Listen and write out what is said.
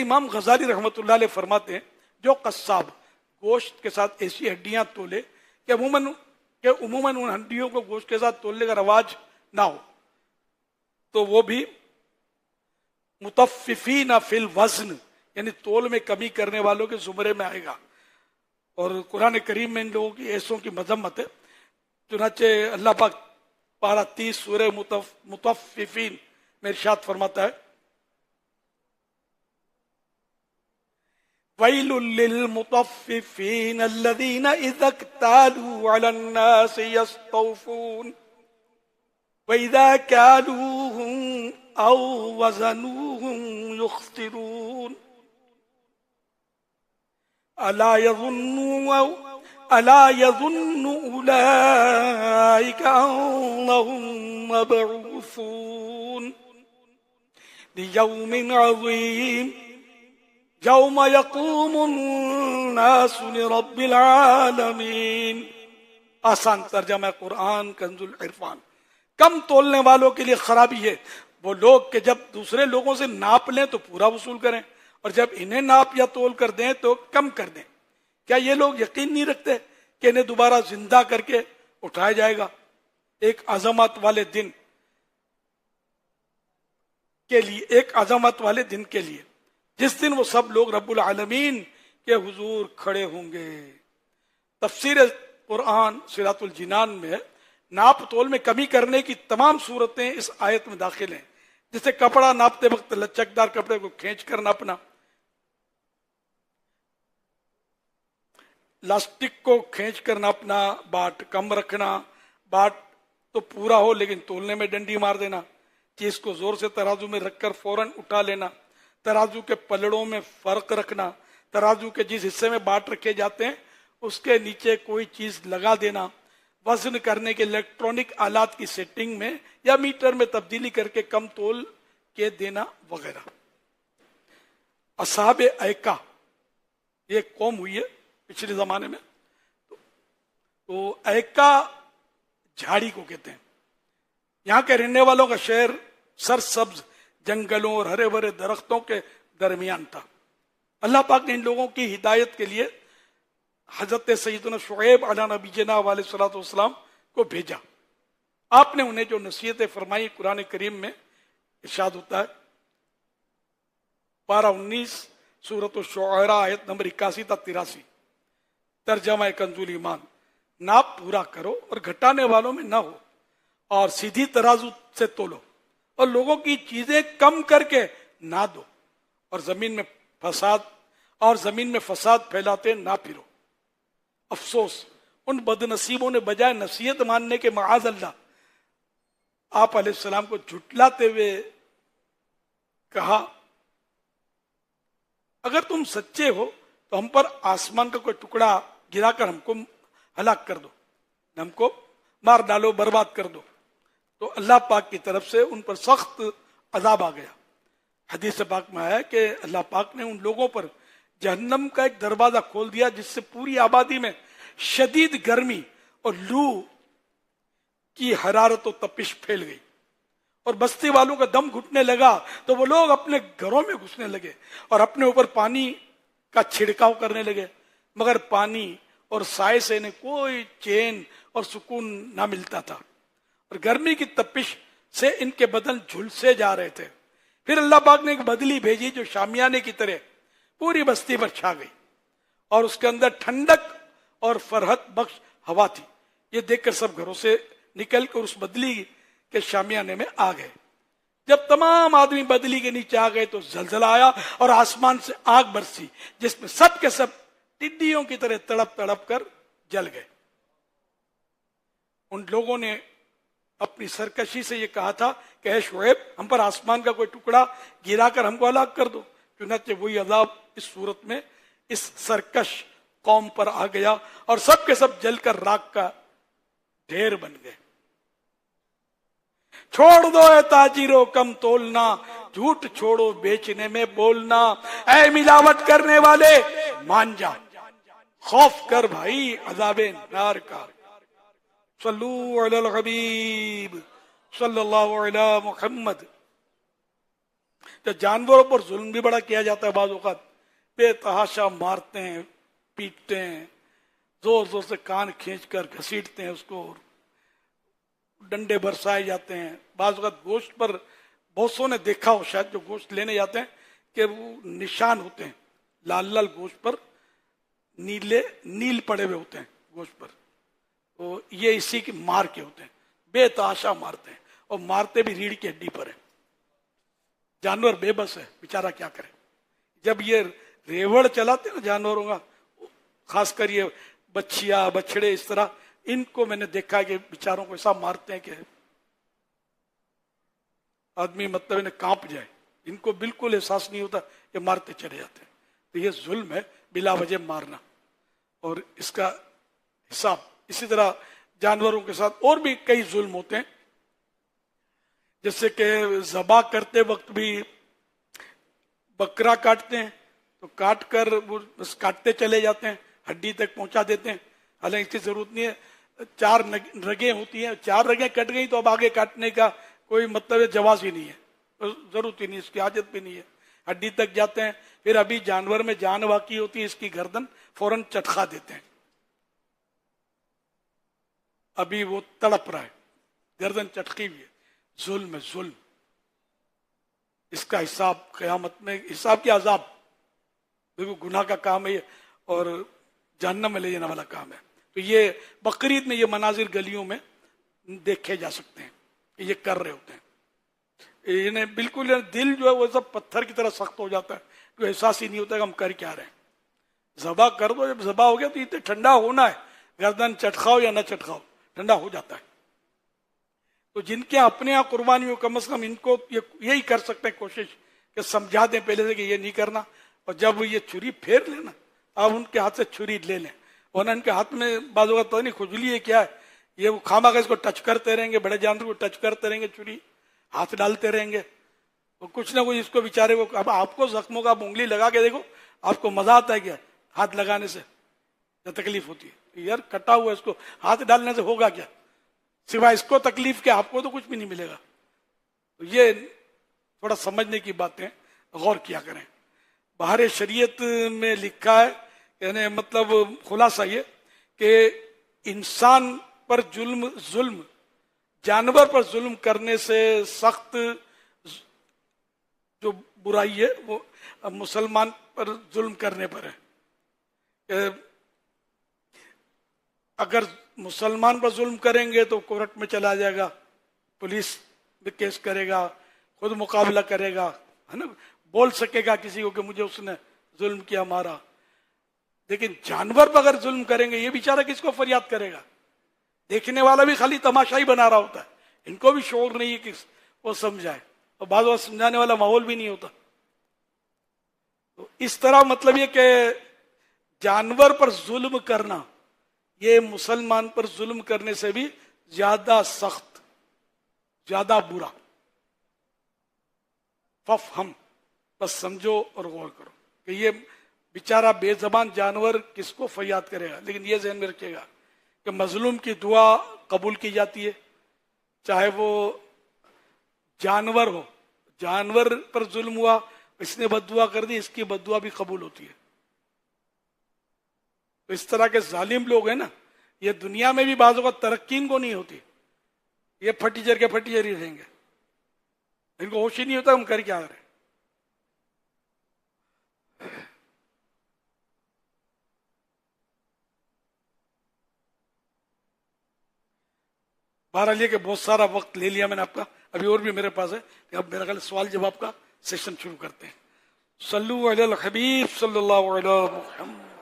امام غزالی رحمۃ اللہ علیہ فرماتے ہیں جو قصاب گوشت کے ساتھ ایسی ہڈیاں تولے کہ عموماً ان ہڈیوں کو گوشت کے ساتھ تولنے کا رواج نہ ہو تو وہ بھی مطففین فی الوزن یعنی تول میں کمی کرنے والوں کے زمرے میں آئے گا. اور قرآن کریم میں ان لوگوں کی ایسوں کی مذمت ہے. چنانچہ اللہ پاک پارہ 30 سورہ مطففین میں ارشاد فرماتا ہے وَيْلٌ لِّلْمُطَفِّفِينَ الَّذِينَ إِذَا اكْتَالُوا عَلَى النَّاسِ يَسْتَوْفُونَ وَإِذَا كَالُوهُمْ أَوْ وَزَنُوهُمْ يُخْسِرُونَ أَلَا يَظُنُّ أُولَئِكَ أَنَّهُمْ مَبْعُوثُونَ لِيَوْمٍ عَظِيمٍ یوم یقوم الناس لرب العالمین. آسان ترجمہ قرآن کنز العرفان. کم تولنے والوں کے لیے خرابی ہے وہ لوگ کہ جب دوسرے لوگوں سے ناپ لیں تو پورا وصول کریں اور جب انہیں ناپ یا تول کر دیں تو کم کر دیں. کیا یہ لوگ یقین نہیں رکھتے کہ انہیں دوبارہ زندہ کر کے اٹھایا جائے گا ایک عظمت والے دن کے لیے جس دن وہ سب لوگ رب العالمین کے حضور کھڑے ہوں گے. تفسیر قرآن صراط الجنان میں ناپ تول میں کمی کرنے کی تمام صورتیں اس آیت میں داخل ہیں. جیسے کپڑا ناپتے وقت لچکدار کپڑے کو کھینچ کر ناپنا، لاسٹک کو کھینچ کر ناپنا، باٹ کم رکھنا، باٹ تو پورا ہو لیکن تولنے میں ڈنڈی مار دینا، چیز کو زور سے ترازو میں رکھ کر فوراً اٹھا لینا، ترازو کے پلڑوں میں فرق رکھنا، ترازو کے جس حصے میں باٹ رکھے جاتے ہیں اس کے نیچے کوئی چیز لگا دینا، وزن کرنے کے الیکٹرانک آلات کی سیٹنگ میں یا میٹر میں تبدیلی کر کے کم تول کے دینا وغیرہ. اصحاب ایکا یہ قوم ہوئی ہے پچھلے زمانے میں. تو ایکا جھاڑی کو کہتے ہیں. یہاں کے رہنے والوں کا شہر سرسبز جنگلوں اور ہرے بھرے درختوں کے درمیان تھا. اللہ پاک نے ان لوگوں کی ہدایت کے لیے حضرت سیدنا شعیب علیہ نبینا علیہ الصلوۃ والسلام کو بھیجا. آپ نے انہیں جو نصیحتیں فرمائی قرآن کریم میں ارشاد ہوتا ہے پارہ 19 سورۃ الشعراء آیت نمبر 81 تا 83. ترجمہ کنز ایمان. ناپ پورا کرو اور گھٹانے والوں میں نہ ہو اور سیدھی ترازو سے تولو اور لوگوں کی چیزیں کم کر کے نہ دو اور زمین میں فساد پھیلاتے نہ پھرو. افسوس ان بد نصیبوں نے بجائے نصیحت ماننے کے معاذ اللہ آپ علیہ السلام کو جھٹلاتے ہوئے کہا اگر تم سچے ہو تو ہم پر آسمان کا کوئی ٹکڑا گرا کر ہم کو ہلاک کر دو، ہم کو مار ڈالو، برباد کر دو. تو اللہ پاک کی طرف سے ان پر سخت عذاب آ گیا. حدیث پاک میں آیا کہ اللہ پاک نے ان لوگوں پر جہنم کا ایک دروازہ کھول دیا جس سے پوری آبادی میں شدید گرمی اور لو کی حرارت و تپش پھیل گئی اور بستی والوں کا دم گھٹنے لگا تو وہ لوگ اپنے گھروں میں گھسنے لگے اور اپنے اوپر پانی کا چھڑکاؤ کرنے لگے مگر پانی اور سائے سے انہیں کوئی چین اور سکون نہ ملتا تھا اور گرمی کی تپش سے ان کے بدن جھلسے جا رہے تھے. پھر اللہ پاک نے ایک بدلی بھیجی جو شامیانے کی طرح پوری بستی پر چھا گئی اور اس کے اندر ٹھنڈک اور فرحت بخش ہوا تھی. یہ دیکھ کر سب گھروں سے نکل کر اس بدلی کے شامیانے میں آ گئے. جب تمام آدمی بدلی کے نیچے آ گئے تو زلزلہ آیا اور آسمان سے آگ برسی جس میں سب کے سب ٹڈیوں کی طرح تڑپ تڑپ کر جل گئے. ان لوگوں نے اپنی سرکشی سے یہ کہا تھا کہ اے شعیب ہم پر آسمان کا کوئی ٹکڑا گرا کر ہم کو ہلاک کر دو. چنانچہ وہی عذاب اس صورت میں اس سرکش قوم پر آ گیا اور سب کے سب جل کر راکھ کا ڈھیر بن گئے. چھوڑ دو اے تاجروں کم تولنا، جھوٹ چھوڑو بیچنے میں بولنا، اے ملاوٹ کرنے والے مان جا، خوف کر بھائی عذاب نار کا. صلو علی الحبیب صلی اللہ علی محمد. تو جانوروں پر ظلم بھی بڑا کیا جاتا ہے، بعض اوقات بے تحاشا مارتے ہیں، پیٹتے ہیں، زور زور سے کان کھینچ کر گھسیٹتے ہیں اس کو، ڈنڈے برسائے جاتے ہیں۔ بعض اوقات گوشت پر بہت سو نے دیکھا ہو شاید، جو گوشت لینے جاتے ہیں کہ وہ نشان ہوتے ہیں لال لال گوشت پر، نیل پڑے ہوئے ہوتے ہیں گوشت پر، تو یہ اسی کی مار کے ہوتے ہیں، بے تحاشا مارتے ہیں، اور مارتے بھی ریڑھ کی ہڈی پر ہے۔ جانور بے بس ہے بیچارہ، کیا کرے؟ جب یہ ریوڑ چلاتے نا جانوروں کا، خاص کر یہ بچیا بچڑے اس طرح، ان کو میں نے دیکھا کہ بیچاروں کو ایسا مارتے ہیں کہ آدمی مطلب انہیں کانپ جائے، ان کو بالکل احساس نہیں ہوتا، یہ مارتے چلے جاتے ہیں۔ تو یہ ظلم ہے بلا وجہ مارنا، اور اس کا حساب اسی طرح جانوروں کے ساتھ اور بھی کئی ظلم ہوتے ہیں، جیسے کہ ذبح کرتے وقت بھی بکرا کاٹتے ہیں تو کاٹ کر وہ بس کاٹتے چلے جاتے ہیں، ہڈی تک پہنچا دیتے ہیں، حالانکہ اس کی ضرورت نہیں ہے، 4 رگیں ہوتی ہیں، 4 رگیں کٹ گئی تو اب آگے کاٹنے کا کوئی مطلب جواز ہی نہیں ہے، ضرورت ہی نہیں، اس کی حاجت بھی نہیں ہے، ہڈی تک جاتے ہیں۔ پھر ابھی جانور میں جان باقی ہوتی ہے، اس کی گردن فوراً چٹکا دیتے ہیں، ابھی وہ تڑپ رہا ہے، گردن چٹکی ہوئی ہے، ظلم ہے ظلم۔ اس کا حساب قیامت میں، حساب کی عذاب، دیکھو گناہ کا کام ہے یہ، اور جہنم میں لے جانے والا کام ہے۔ تو یہ بقرعید میں یہ مناظر گلیوں میں دیکھے جا سکتے ہیں، یہ کر رہے ہوتے ہیں، انہیں بالکل دل جو ہے وہ سب پتھر کی طرح سخت ہو جاتا ہے، تو احساس ہی نہیں ہوتا کہ ہم کر کیا رہے ہیں۔ ذبح کر دو، جب ذبح ہو گیا تو یہ ٹھنڈا ہونا ہے، گردن چٹکاؤ یا نہ چٹکاؤ ٹھنڈا ہو جاتا ہے۔ تو جن کے اپنے یہاں قربانی ہو، کم از کم ان کو یہی کر سکتے ہیں کوشش کہ سمجھا دیں پہلے سے کہ یہ نہیں کرنا، اور جب یہ چھری پھیر لینا آپ ان کے ہاتھ سے چھری لے لیں، ورنہ ان کے ہاتھ میں بعض اوقات پتہ نہیں کھجلی ہے کیا ہے، یہ وہ خامہ کا اس کو ٹچ کرتے رہیں گے، بڑے جانور کو ٹچ کرتے رہیں گے، چھری ہاتھ ڈالتے رہیں گے، تو کچھ نہ کچھ اس کو بیچارے کو، اب آپ کو زخموں کا انگلی لگا کے دیکھو، آپ کو مزہ آتا ہے کیا ہاتھ لگانے سے؟ یا تکلیف ہوتی ہے؟ یار کٹا ہوا اس کو ہاتھ ڈالنے سے ہوگا کیا سوائے اس کو تکلیف کے؟ آپ کو تو کچھ بھی نہیں ملے گا۔ تو یہ تھوڑا سمجھنے کی باتیں غور کیا کریں۔ بہار شریعت میں لکھا ہے، یعنی مطلب خلاصہ یہ کہ انسان پر ظلم جانور پر ظلم کرنے سے سخت جو برائی ہے وہ مسلمان پر ظلم کرنے پر ہے۔ کہ اگر مسلمان پر ظلم کریں گے تو کورٹ میں چلا جائے گا، پولیس میں کیس کرے گا، خود مقابلہ کرے گا، ہے نا، بول سکے گا کسی کو کہ مجھے اس نے ظلم کیا مارا۔ لیکن جانور پر اگر ظلم کریں گے، یہ بیچارہ کس کو فریاد کرے گا؟ دیکھنے والا بھی خالی تماشا ہی بنا رہا ہوتا ہے، ان کو بھی شعور نہیں ہے کہ وہ سمجھائے، اور بعض وقت سمجھانے والا ماحول بھی نہیں ہوتا۔ تو اس طرح مطلب یہ کہ جانور پر ظلم کرنا یہ مسلمان پر ظلم کرنے سے بھی زیادہ سخت، زیادہ برا۔ ففہم، بس سمجھو اور غور کرو کہ یہ بیچارہ بے زبان جانور کس کو فریاد کرے گا۔ لیکن یہ ذہن میں رکھے گا کہ مظلوم کی دعا قبول کی جاتی ہے، چاہے وہ جانور ہو، جانور پر ظلم ہوا، اس نے بد دعا کر دی، اس کی بد دعا بھی قبول ہوتی ہے۔ تو اس طرح کے ظالم لوگ ہیں نا، یہ دنیا میں بھی بعض اوقات ترقی ان کو نہیں ہوتی، یہ پھٹیچر کے پھٹیچر ہی رہیں گے، ان کو ہوش ہی نہیں ہوتا ہم کر کیا رہے۔ بہرحال یہ کہ بہت سارا وقت لے لیا میں نے آپ کا، ابھی اور بھی میرے پاس ہے، کہ اب میرا خیال سوال جواب کا سیشن شروع کرتے ہیں۔ صلو علی الحبیب صلی اللہ علیہ محمد۔